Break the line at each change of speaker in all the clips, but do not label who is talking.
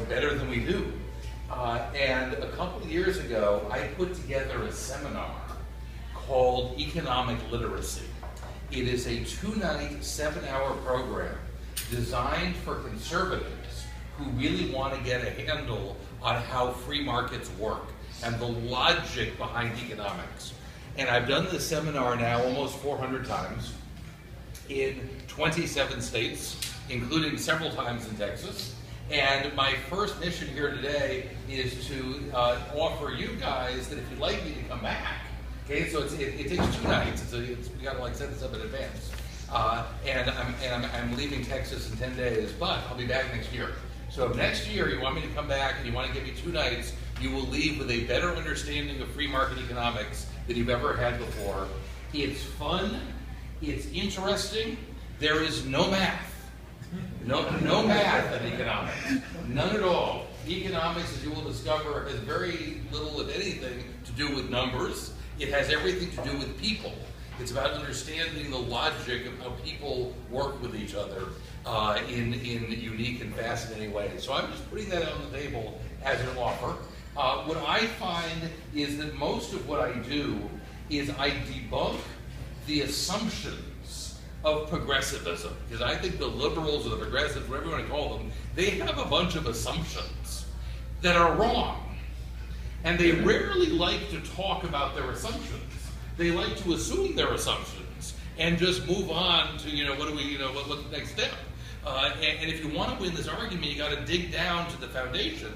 better than we do. And a couple of years ago, I put together a seminar called Economic Literacy. It is a 2-night, 7-hour program designed for conservatives who really want to get a handle on how free markets work and the logic behind economics. And I've done this seminar now almost 400 times in 27 states, including several times in Texas. And my first mission here today is to offer you guys that if you'd like me to come back, okay, so it takes 2 nights. We got to set this up in advance. And I'm leaving Texas in 10 days, but I'll be back next year. So if next year you want me to come back and you want to give me 2 nights, you will leave with a better understanding of free market economics than you've ever had before. It's fun. It's interesting. There is no math. No math in economics. None at all. Economics, as you will discover, has very little, if anything, to do with numbers. It has everything to do with people. It's about understanding the logic of how people work with each other in unique and fascinating ways. So I'm just putting that on the table as an offer. What I find is that most of what I do is I debunk the assumptions of progressivism, because I think the liberals or the progressives, whatever you want to call them, they have a bunch of assumptions that are wrong. And they rarely like to talk about their assumptions. They like to assume their assumptions and just move on to, what's the next step? And if you want to win this argument, you got to dig down to the foundation.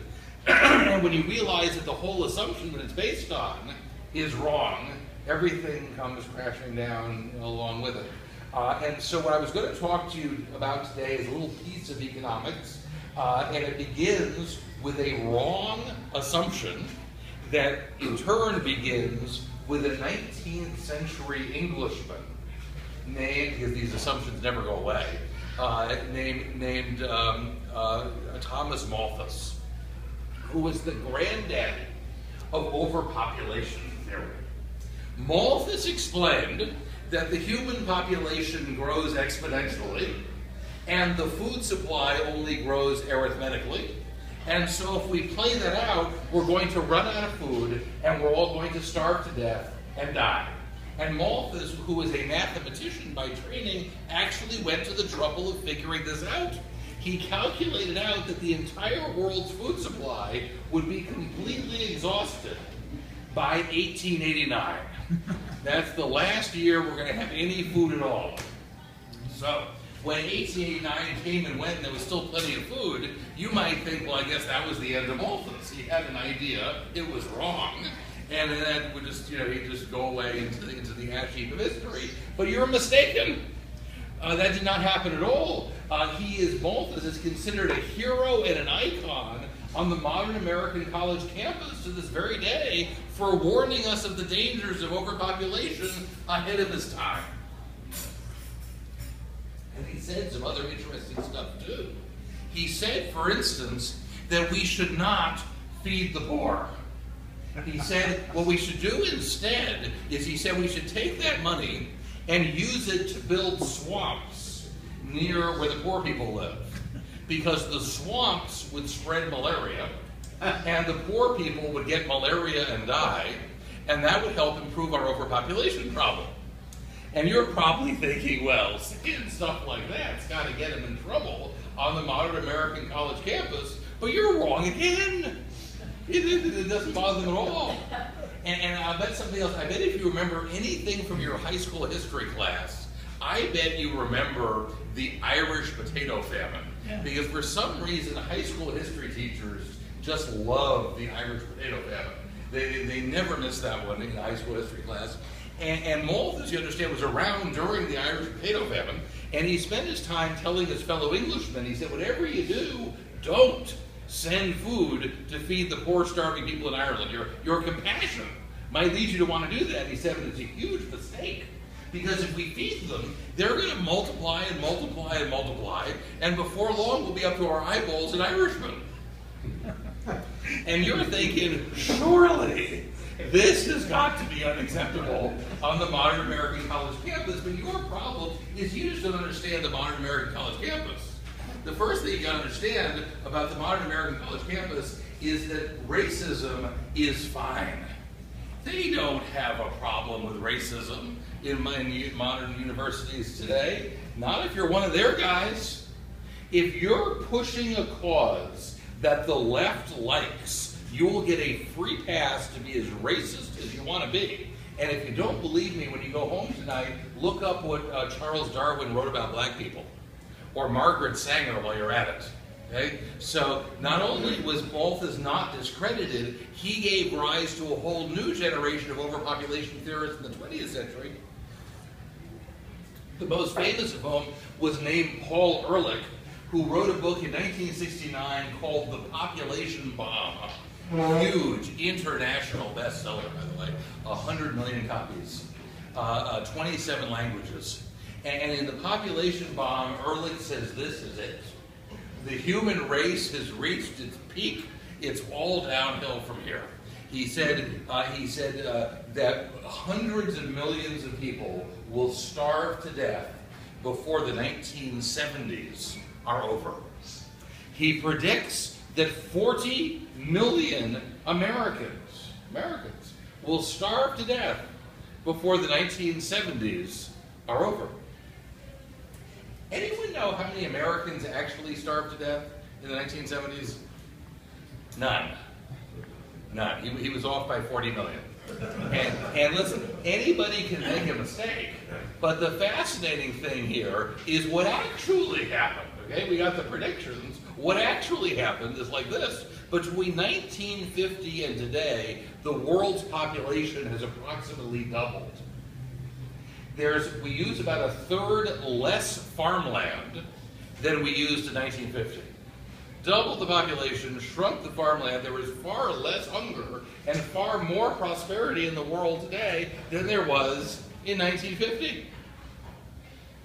And when you realize that the whole assumption that it's based on is wrong, everything comes crashing down along with it. And so what I was going to talk to you about today is a little piece of economics, and it begins with a wrong assumption that in turn begins with a 19th century Englishman named, because these assumptions never go away, named Thomas Malthus, who was the granddaddy of overpopulation theory. Malthus explained that the human population grows exponentially and the food supply only grows arithmetically. And so if we play that out, we're going to run out of food and we're all going to starve to death and die. And Malthus, who was a mathematician by training, actually went to the trouble of figuring this out. He calculated out that the entire world's food supply would be completely exhausted by 1889. That's the last year we're going to have any food at all. So when 1889 came and went and there was still plenty of food, you might think, well, I guess that was the end of Malthus. He had an idea, it was wrong, and then that would just, he'd just go away into the ash heap of history. But you're mistaken. That did not happen at all. Malthus is considered a hero and an icon on the modern American college campus to this very day for warning us of the dangers of overpopulation ahead of his time. And he said some other interesting stuff too. He said, for instance, that we should not feed the poor. He said what we should do instead is, he said we should take that money and use it to build swamps near where the poor people live. Because the swamps would spread malaria, and the poor people would get malaria and die, and that would help improve our overpopulation problem. And you're probably thinking, well, saying stuff like that's got to get him in trouble on the modern American college campus, but you're wrong again. It doesn't bother them at all. And I bet something else. I bet if you remember anything from your high school history class, I bet you remember the Irish potato famine. Yeah. Because for some reason, high school history teachers just love the Irish potato famine. They never miss that one in high school history class. And Malthus, you understand, was around during the Irish potato famine, and he spent his time telling his fellow Englishmen, he said, whatever you do, don't send food to feed the poor, starving people in Ireland. Your compassion might lead you to want to do that. He said, but it's a huge mistake. Because if we feed them, they're going to multiply and multiply and multiply, and before long we'll be up to our eyeballs in Irishmen. And you're thinking, surely this has got to be unacceptable on the modern American college campus, but your problem is you just don't understand the modern American college campus. The first thing you gotta understand about the modern American college campus is that racism is fine. They don't have a problem with racism in modern universities today. Not if you're one of their guys. If you're pushing a cause that the left likes, you will get a free pass to be as racist as you want to be. And if you don't believe me, when you go home tonight, look up what Charles Darwin wrote about black people, or Margaret Sanger while you're at it. Okay? So not only was Malthus not discredited, he gave rise to a whole new generation of overpopulation theorists in the 20th century. The most famous of whom was named Paul Ehrlich, who wrote a book in 1969 called The Population Bomb. Huge international bestseller, by the way, 100 million copies, 27 languages. And in The Population Bomb, Ehrlich says this is it. The human race has reached its peak. It's all downhill from here. He said that hundreds of millions of people will starve to death before the 1970s are over. He predicts that 40 million Americans will starve to death before the 1970s are over. Anyone know how many Americans actually starved to death in the 1970s? None. None. He was off by 40 million. And listen, anybody can make a mistake, but the fascinating thing here is what actually happened. Okay, we got the predictions. What actually happened is like this. Between 1950 and today, the world's population has approximately doubled. We use about a third less farmland than we used in 1950. Doubled the population, shrunk the farmland. There was far less hunger and far more prosperity in the world today than there was in 1950.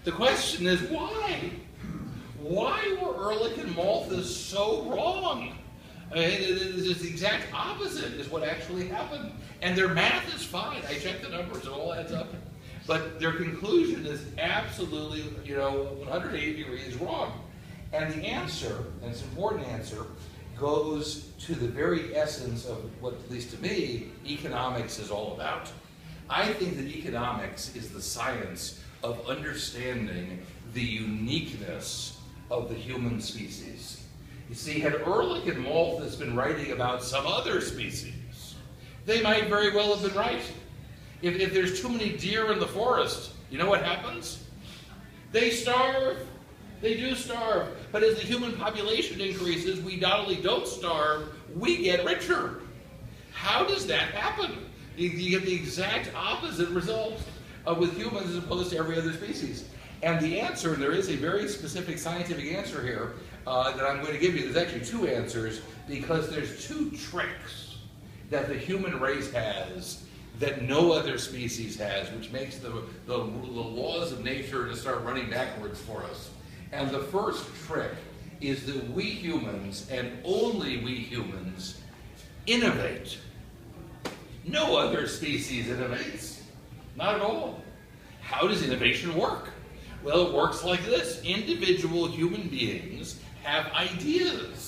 The question is why? Why were Ehrlich and Malthus so wrong? I mean, it's the exact opposite is what actually happened. And their math is fine. I checked the numbers, it all adds up. But their conclusion is absolutely, 180 degrees wrong. And the answer, and it's an important answer, goes to the very essence of what, at least to me, economics is all about. I think that economics is the science of understanding the uniqueness of the human species. You see, had Ehrlich and Malthus been writing about some other species, they might very well have been right. If there's too many deer in the forest, you know what happens? They starve. They do starve. But as the human population increases, we not only don't starve, we get richer. How does that happen? You get the exact opposite result with humans as opposed to every other species. And the answer, and there is a very specific scientific answer here that I'm going to give you. There's actually two answers because there's two tricks that the human race has that no other species has, which makes the laws of nature to start running backwards for us. And the first trick is that we humans, and only we humans, innovate. No other species innovates. Not at all. How does innovation work? Well, it works like this. Individual human beings have ideas.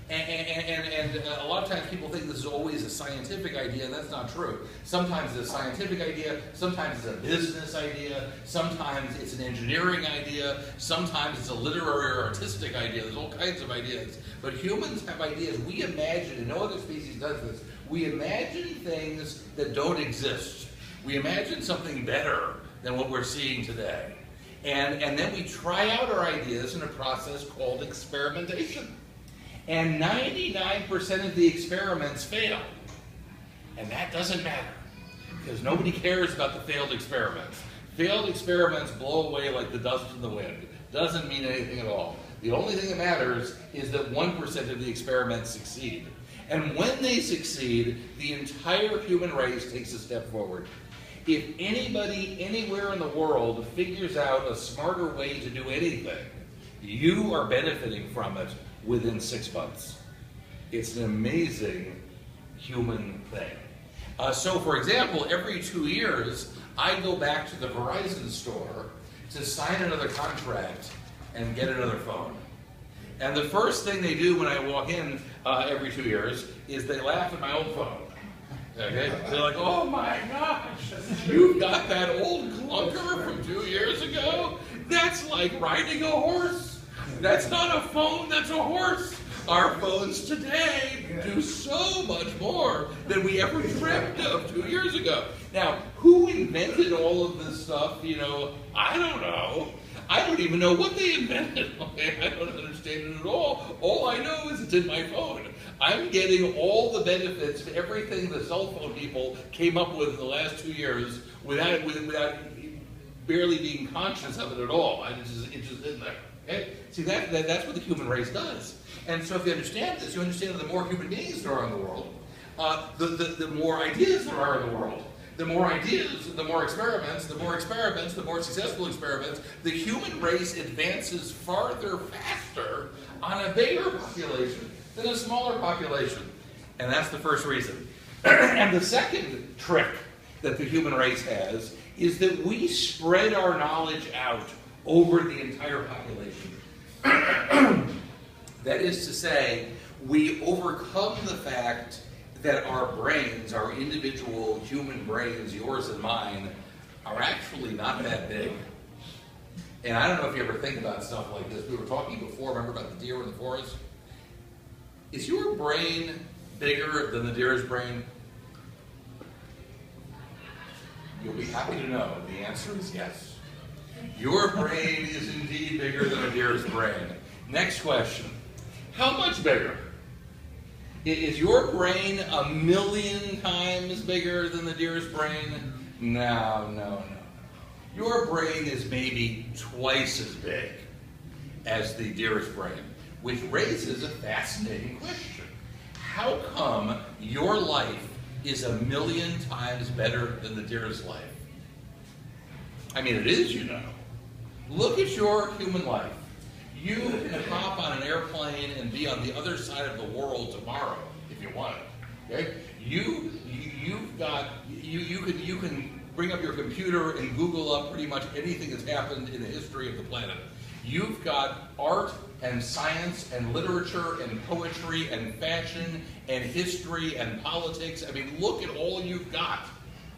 And a lot of times people think this is always a scientific idea, and that's not true. Sometimes it's a scientific idea, sometimes it's a business idea, sometimes it's an engineering idea, sometimes it's a literary or artistic idea. There's all kinds of ideas. But humans have ideas. We imagine, and no other species does this, we imagine things that don't exist. We imagine something better than what we're seeing today. And then we try out our ideas in a process called experimentation. And 99% of the experiments fail. And that doesn't matter, because nobody cares about the failed experiments. Failed experiments blow away like the dust in the wind. Doesn't mean anything at all. The only thing that matters is that 1% of the experiments succeed. And when they succeed, the entire human race takes a step forward. If anybody anywhere in the world figures out a smarter way to do anything, you are benefiting from it within 6 months. It's an amazing human thing. So for example, every 2 years, I go back to the Verizon store to sign another contract and get another phone. And the first thing they do when I walk in every 2 years is they laugh at my old phone. Okay? They're like, oh my gosh, you've got that old clunker from 2 years ago? That's like riding a horse. That's not a phone, that's a horse. Our phones today do so much more than we ever dreamt of 2 years ago. Now, who invented all of this stuff? You know, I don't know. I don't even know what they invented. Okay? I don't understand it at all. All I know is it's in my phone. I'm getting all the benefits of everything the cell phone people came up with in the last 2 years without barely being conscious of it at all. It's just in there. Okay? See, that's what the human race does. And so if you understand this, you understand that the more human beings there are in the world, the more ideas there are in the world. The more ideas, the more experiments, the more successful experiments, the human race advances farther, faster on a bigger population than a smaller population. And that's the first reason. And the second trick that the human race has is that we spread our knowledge out over the entire population. That is to say, we overcome the fact that our brains, our individual human brains, yours and mine, are actually not that big. And I don't know if you ever think about stuff like this. We were talking before, remember about the deer in the forest? Is your brain bigger than the deer's brain? You'll be happy to know the answer is yes. Your brain is indeed bigger than a deer's brain. Next question. How much bigger? Is your brain 1,000,000 times bigger than the deer's brain? No. Your brain is maybe twice as big as the deer's brain, which raises a fascinating question. How come your life is 1,000,000 times better than the deer's life? I mean, it is, you know. Look at your human life. You can hop on an airplane and be on the other side of the world tomorrow if you want it. Okay? You can bring up your computer and Google up pretty much anything that's happened in the history of the planet. You've got art and science and literature and poetry and fashion and history and politics. I mean, look at all you've got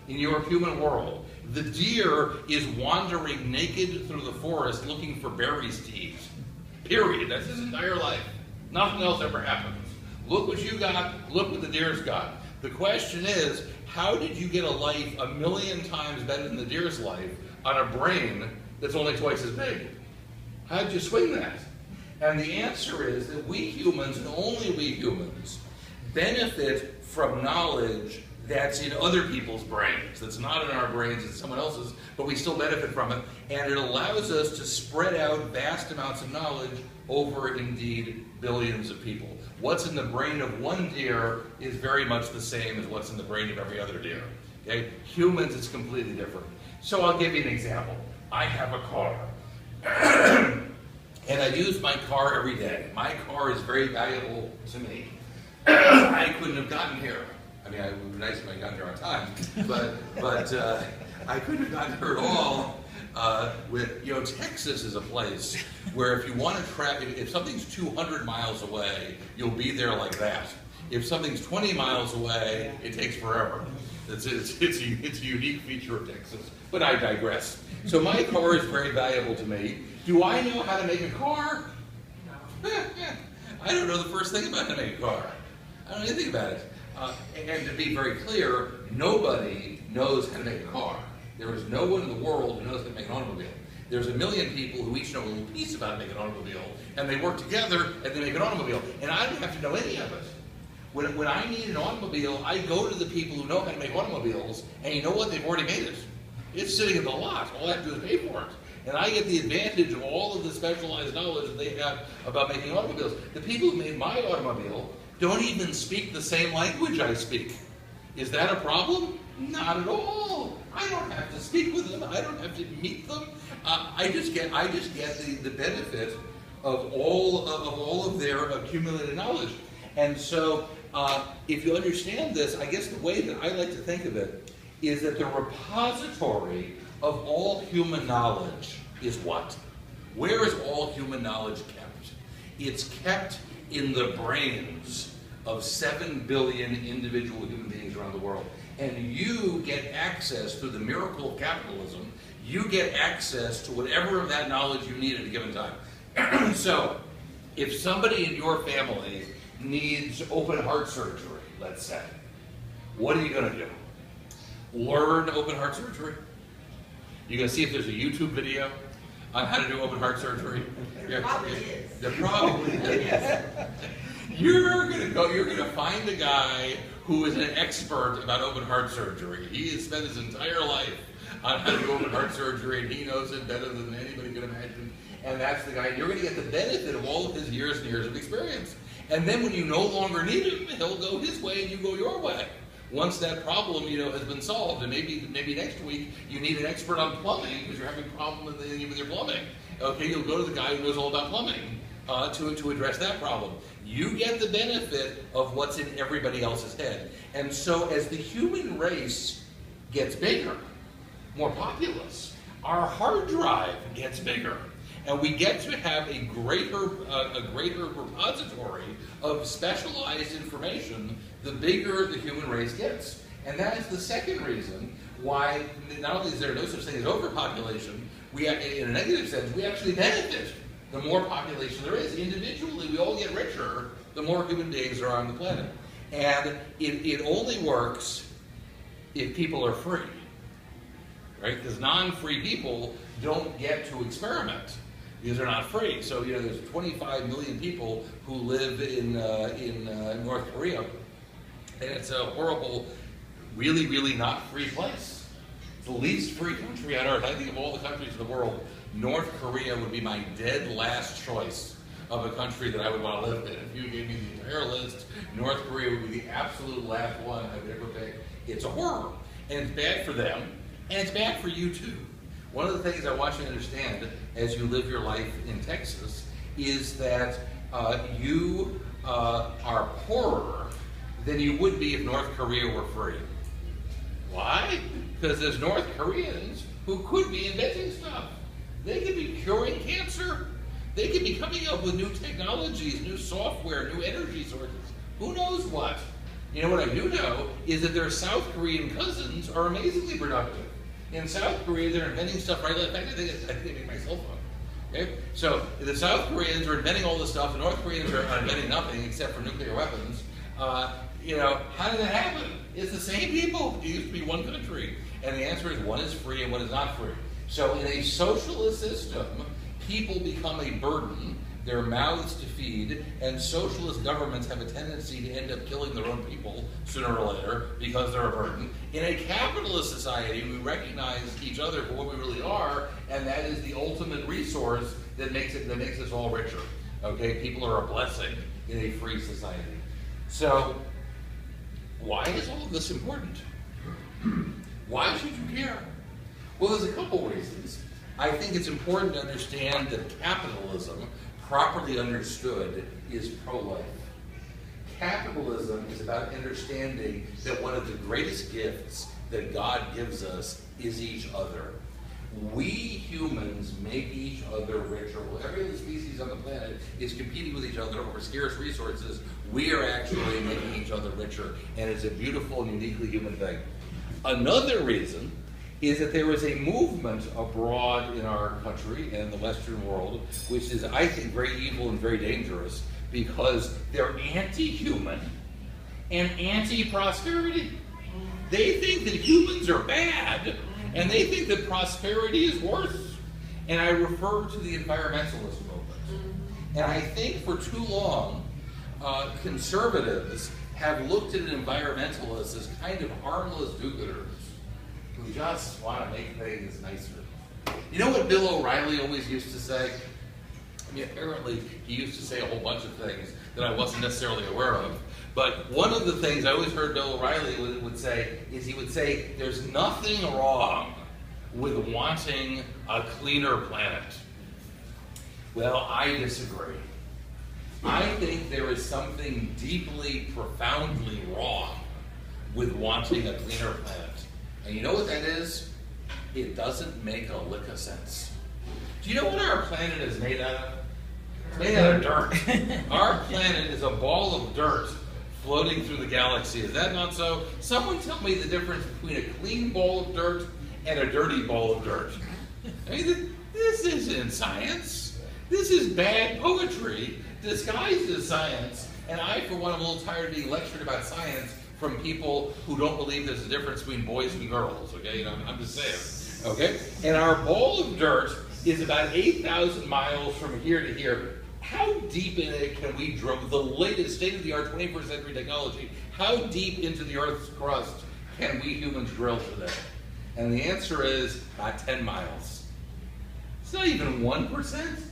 in your human world. The deer is wandering naked through the forest looking for berries to eat. Period. That's his entire life. Nothing else ever happens. Look what you got. Look what the deer's got. The question is, how did you get a life 1,000,000 times better than the deer's life on a brain that's only twice as big? How did you swing that? And the answer is that we humans, and only we humans, benefit from knowledge that's in other people's brains. That's not in our brains, it's someone else's, but we still benefit from it. And it allows us to spread out vast amounts of knowledge over, indeed, billions of people. What's in the brain of one deer is very much the same as what's in the brain of every other deer. Okay? Humans, it's completely different. So I'll give you an example. I have a car. And I use my car every day. My car is very valuable to me. I couldn't have gotten here. I mean, it would be nice if I got here on time, but I couldn't have gotten here at all. Texas is a place where if you want to travel, if something's 200 miles away, you'll be there like that. If something's 20 miles away, it takes forever. It's a unique feature of Texas, but I digress. So my car is very valuable to me. Do I know how to make a car? No. I don't know the first thing about how to make a car. I don't know anything about it. And to be very clear, nobody knows how to make a car. There is no one in the world who knows how to make an automobile. There's 1,000,000 people who each know a little piece about how to make an automobile, and they work together and they make an automobile. And I don't have to know any of it. When I need an automobile, I go to the people who know how to make automobiles, and you know what? They've already made it. It's sitting in the lot. All I have to do is pay for it. And I get the advantage of all of the specialized knowledge that they have about making automobiles. The people who made my automobile don't even speak the same language I speak. Is that a problem? Not at all. I don't have to speak with them. I don't have to meet them. I just get the benefit of all of their accumulated knowledge. And so, if you understand this, I guess the way that I like to think of it is that the repository of all human knowledge is what? Where is all human knowledge kept? It's kept in the brains of 7 billion individual human beings around the world. And you get access through the miracle of capitalism, you get access to whatever of that knowledge you need at a given time. So, if somebody in your family needs open heart surgery, let's say, what are you going to do? Learn open heart surgery? You're going to see if there's a YouTube video on how to do open heart surgery?
There probably is.
There probably is. You're going to find a guy who is an expert about open heart surgery. He has spent his entire life on how to do open heart surgery, and he knows it better than anybody could imagine. And that's the guy. You're going to get the benefit of all of his years and years of experience. And then when you no longer need him, he'll go his way and you go your way. Once that problem, has been solved, and maybe next week you need an expert on plumbing because you're having a problem with your plumbing. Okay, you'll go to the guy who knows all about plumbing to address that problem. You get the benefit of what's in everybody else's head. And so as the human race gets bigger, more populous, our hard drive gets bigger. And we get to have a greater repository of specialized information the bigger the human race gets. And that is the second reason why not only is there no such thing as overpopulation, in a negative sense, we actually benefit the more population there is. Individually, we all get richer the more human beings are on the planet. And it only works if people are free, right? Because non-free people don't get to experiment because they're not free. So there's 25 million people who live in North Korea, and it's a horrible, really, really not free place. It's the least free country on earth. I think of all the countries in the world, North Korea would be my dead last choice of a country that I would want to live in. If you gave me the entire list, North Korea would be the absolute last one I would ever pick. It's a horror, and it's bad for them, and it's bad for you too. One of the things I want you to understand as you live your life in Texas is that you are poorer than you would be if North Korea were free. Why? Because there's North Koreans who could be inventing stuff. They could be curing cancer. They could be coming up with new technologies, new software, new energy sources. Who knows what? What I do know is that their South Korean cousins are amazingly productive. In South Korea, they're inventing stuff right now. In fact, I think they make my cell phone. Okay? So the South Koreans are inventing all this stuff. The North Koreans are inventing nothing except for nuclear weapons. How did that happen? It's the same people. It used to be one country. And the answer is one is free and one is not free. So in a socialist system, people become a burden. They're mouths to feed, and socialist governments have a tendency to end up killing their own people sooner or later because they're a burden. In a capitalist society, we recognize each other for what we really are, and that is the ultimate resource that makes us all richer. Okay, people are a blessing in a free society. So, why is all of this important? Why should you care? Well, there's a couple reasons. I think it's important to understand that capitalism, properly understood, is pro-life. Capitalism is about understanding that one of the greatest gifts that God gives us is each other. We humans make each other richer. Well, every other species on the planet is competing with each other over scarce resources. We are actually making each other richer, and it's a beautiful and uniquely human thing. Another reason is that there is a movement abroad in our country and the Western world, which is, I think, very evil and very dangerous because they're anti-human and anti-prosperity. They think that humans are bad, and they think that prosperity is worse. And I refer to the environmentalist movement. And I think for too long, conservatives have looked at environmentalists as kind of harmless do-gooders who just want to make things nicer. You know what Bill O'Reilly always used to say? I mean, apparently he used to say a whole bunch of things that I wasn't necessarily aware of. But one of the things I always heard Bill O'Reilly would say is he would say, there's nothing wrong with wanting a cleaner planet. Well, I disagree. I think there is something deeply, profoundly wrong with wanting a cleaner planet. And you know what that is? It doesn't make a lick of sense. Do you know what our planet is made out of? It's made out of dirt. Our planet is a ball of dirt floating through the galaxy. Is that not so? Someone tell me the difference between a clean ball of dirt and a dirty ball of dirt. I mean, this isn't science. This is bad poetry disguised as science. And I, for one, am a little tired of being lectured about science from people who don't believe there's a difference between boys and girls, okay? You know, I'm just saying, okay? And our ball of dirt is about 8,000 miles from here to here. How deep in it can we drill, the latest state-of-the-art 21st century technology, how deep into the Earth's crust can we humans drill today? And the answer is about 10 miles. It's not even 1%.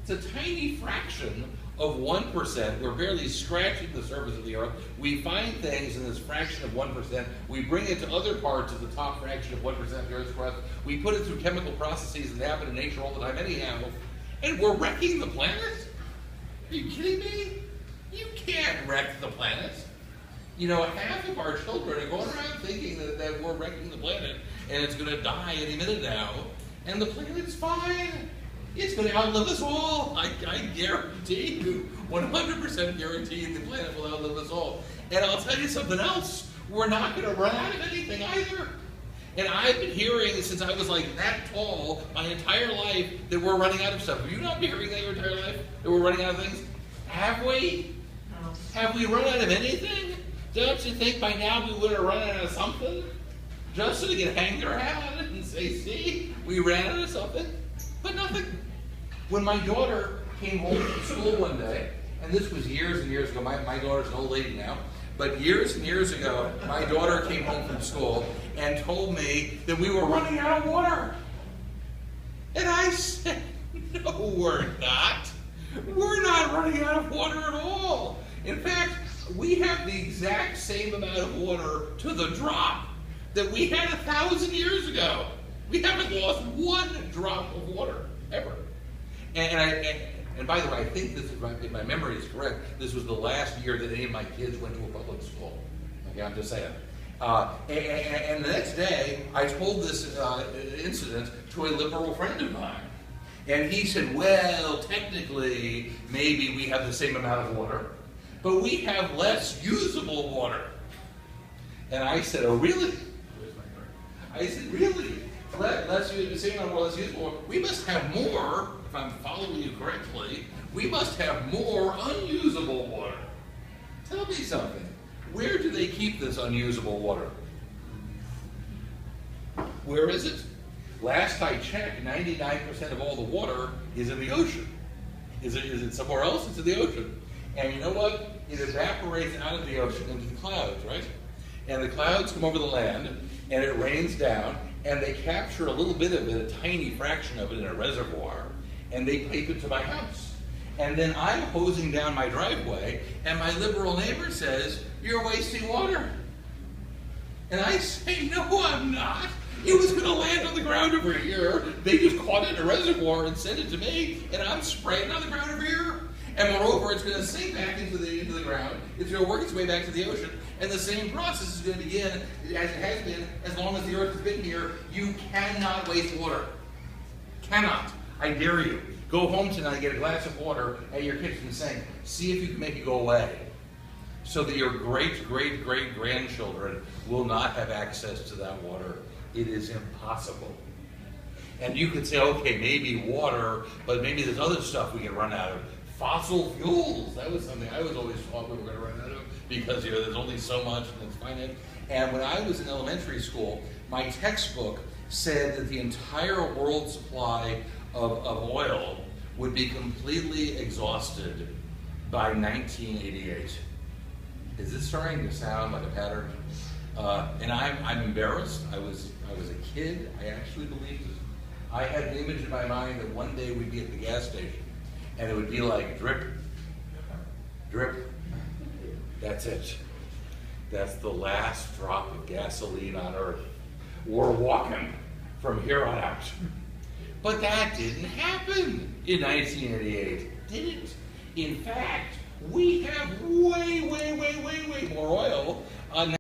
It's a tiny fraction of 1%. We're barely scratching the surface of the Earth. We find things in this fraction of 1%. We bring it to other parts of the top fraction of 1% of the Earth's crust. We put it through chemical processes that happen in nature all the time anyhow. And we're wrecking the planet? Are you kidding me? You can't wreck the planet. You know, half of our children are going around thinking that we're wrecking the planet and it's going to die any minute now. And the planet's fine. It's going to outlive us all. I guarantee you, 100% guarantee the planet will outlive us all. And I'll tell you something else. We're not going to run out of anything either. And I've been hearing since I was like that tall my entire life that we're running out of stuff. Have you not been hearing that your entire life? That we're running out of things? Have we? No. Have we run out of anything? Don't you think by now we would have run out of something? Just so they can hang their hat on it and say, see, we ran out of something. But nothing. When my daughter came home from school one day, and this was years and years ago, my daughter's an old lady now, but years and years ago, my daughter came home from school and told me that we were running out of water. And I said, no, we're not. We're not running out of water at all. In fact, we have the exact same amount of water to the drop that we had 1,000 years ago. We haven't lost one drop of water, ever. And by the way, I think this is if my memory is correct, this was the last year that any of my kids went to a public school. Okay, I'm just saying. And the next day, I told this incident to a liberal friend of mine. And he said, well, technically, maybe we have the same amount of water, but we have less usable water. And I said, oh, really? I said, really? Less usable. We must have more, if I'm following you correctly, we must have more unusable water. Tell me something. Where do they keep this unusable water? Where is it? Last I checked, 99% of all the water is in the ocean. Is it somewhere else? It's in the ocean. And you know what? It evaporates out of the ocean into the clouds, right? And the clouds come over the land, and it rains down, and they capture a little bit of it, a tiny fraction of it in a reservoir, and they pipe it to my house. And then I'm hosing down my driveway, and my liberal neighbor says, you're wasting water. And I say, no, I'm not. It was going to land on the ground over here. They just caught it in a reservoir and sent it to me, and I'm spraying on the ground over here. And moreover, it's going to sink back into the ground. It's going to work its way back to the ocean. And the same process is going to begin, as it has been, as long as the Earth has been here. You cannot waste water. Cannot. I dare you. Go home tonight, get a glass of water at your kitchen sink. See if you can make it go away, so that your great-great-great-grandchildren will not have access to that water. It is impossible. And you could say, okay, maybe water, but maybe there's other stuff we can run out of. Fossil fuels. That was something I was always thought we were going to run out of, because there's only so much and it's finite. And when I was in elementary school, my textbook said that the entire world supply of oil would be completely exhausted by 1988. Is this starting to sound like a pattern? And I'm embarrassed. I was a kid. I actually believed it. I had an image in my mind that one day we'd be at the gas station, and it would be like drip, drip. That's it. That's the last drop of gasoline on Earth. We're walking from here on out. But that didn't happen in 1988, did it? In fact, we have way more oil